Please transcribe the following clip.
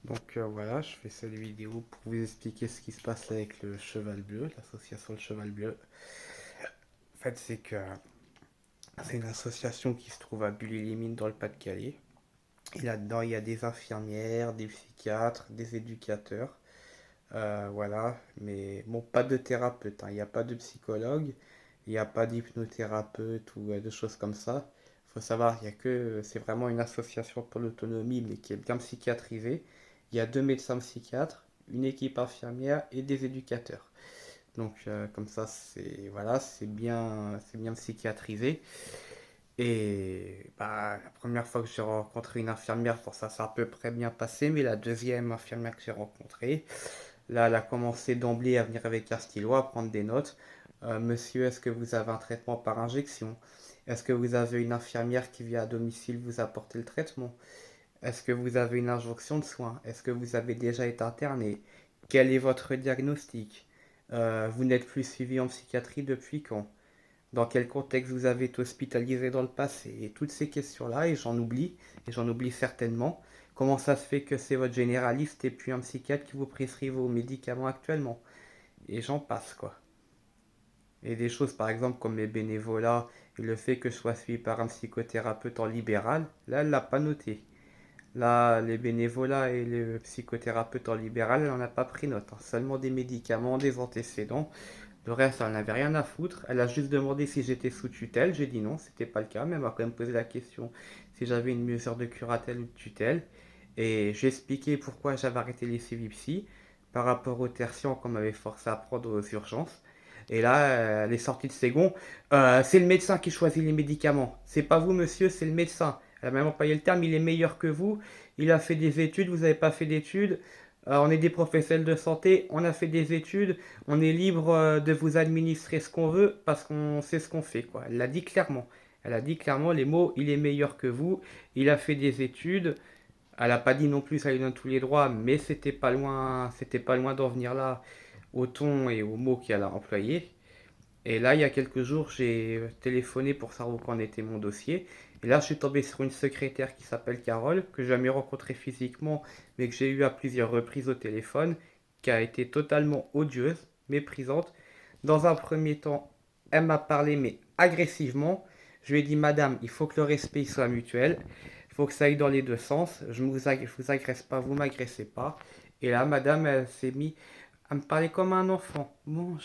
Voilà, je fais cette vidéo pour vous expliquer ce qui se passe avec le Cheval Bleu, l'association Le Cheval Bleu. En fait, c'est une association qui se trouve à Bully-les-Mines dans le Pas-de-Calais. Et là-dedans, il y a des infirmières, des psychiatres, des éducateurs. Voilà, mais bon, pas de thérapeute, hein. Il n'y a pas de psychologue, il n'y a pas d'hypnothérapeute ou de choses comme ça. Il faut savoir, il y a que, c'est vraiment une association pour l'autonomie, mais qui est bien psychiatrisée. Il y a deux médecins psychiatres, une équipe infirmière et des éducateurs. Comme ça, voilà, c'est bien psychiatrisé. Et bah, la première fois que j'ai rencontré une infirmière, pour ça, ça a à peu près bien passé, mais la deuxième infirmière que j'ai rencontrée, là, elle a commencé d'emblée à venir avec un stylo, à prendre des notes. Monsieur, est-ce que vous avez un traitement par injection? Est-ce que vous avez une infirmière qui vient à domicile vous apporter le traitement? Est-ce que vous avez une injonction de soins? Est-ce que vous avez déjà été interné? Quel est votre diagnostic? Vous n'êtes plus suivi en psychiatrie depuis quand? Dans quel contexte vous avez été hospitalisé dans le passé? Et toutes ces questions-là, et j'en oublie certainement. Comment ça se fait que c'est votre généraliste et puis un psychiatre qui vous prescrit vos médicaments actuellement? Et j'en passe, quoi. Et des choses, par exemple, comme les bénévolats et le fait que je sois suivi par un psychothérapeute en libéral, là, elle l'a pas noté. Là, les bénévolats et les psychothérapeutes en libéral, elle n'en a pas pris note, hein. Seulement des médicaments, des antécédents. Le reste, elle n'avait rien à foutre. Elle a juste demandé si j'étais sous tutelle. J'ai dit non, c'était pas le cas, mais elle m'a quand même posé la question si j'avais une mesure de curatelle ou de tutelle. Et j'ai expliqué pourquoi j'avais arrêté les suivis psy par rapport au tertian qu'on m'avait forcé à prendre aux urgences. Et là, elle est sortie de ses gonds. C'est le médecin qui choisit les médicaments. C'est pas vous, monsieur, c'est le médecin. Elle a même employé le terme, il est meilleur que vous. Il a fait des études, vous n'avez pas fait d'études. On est des professionnels de santé, on a fait des études, on est libre de vous administrer ce qu'on veut parce qu'on sait ce qu'on fait, quoi. Elle l'a dit clairement. Elle a dit clairement les mots, il est meilleur que vous, il a fait des études. Elle n'a pas dit non plus ça lui donne tous les droits, mais c'était pas loin d'en venir là au ton et aux mots qu'elle a employés. Et là, il y a quelques jours, j'ai téléphoné pour savoir où qu'en était mon dossier. Et là, je suis tombé sur une secrétaire qui s'appelle Carole, que j'ai jamais rencontrée physiquement, mais que j'ai eu à plusieurs reprises au téléphone, qui a été totalement odieuse, méprisante. Dans un premier temps, elle m'a parlé, mais agressivement. Je lui ai dit, Madame, il faut que le respect soit mutuel. Il faut que ça aille dans les deux sens. Je vous agresse pas, vous m'agressez pas. Et là, Madame, elle s'est mise à me parler comme un enfant. Bon,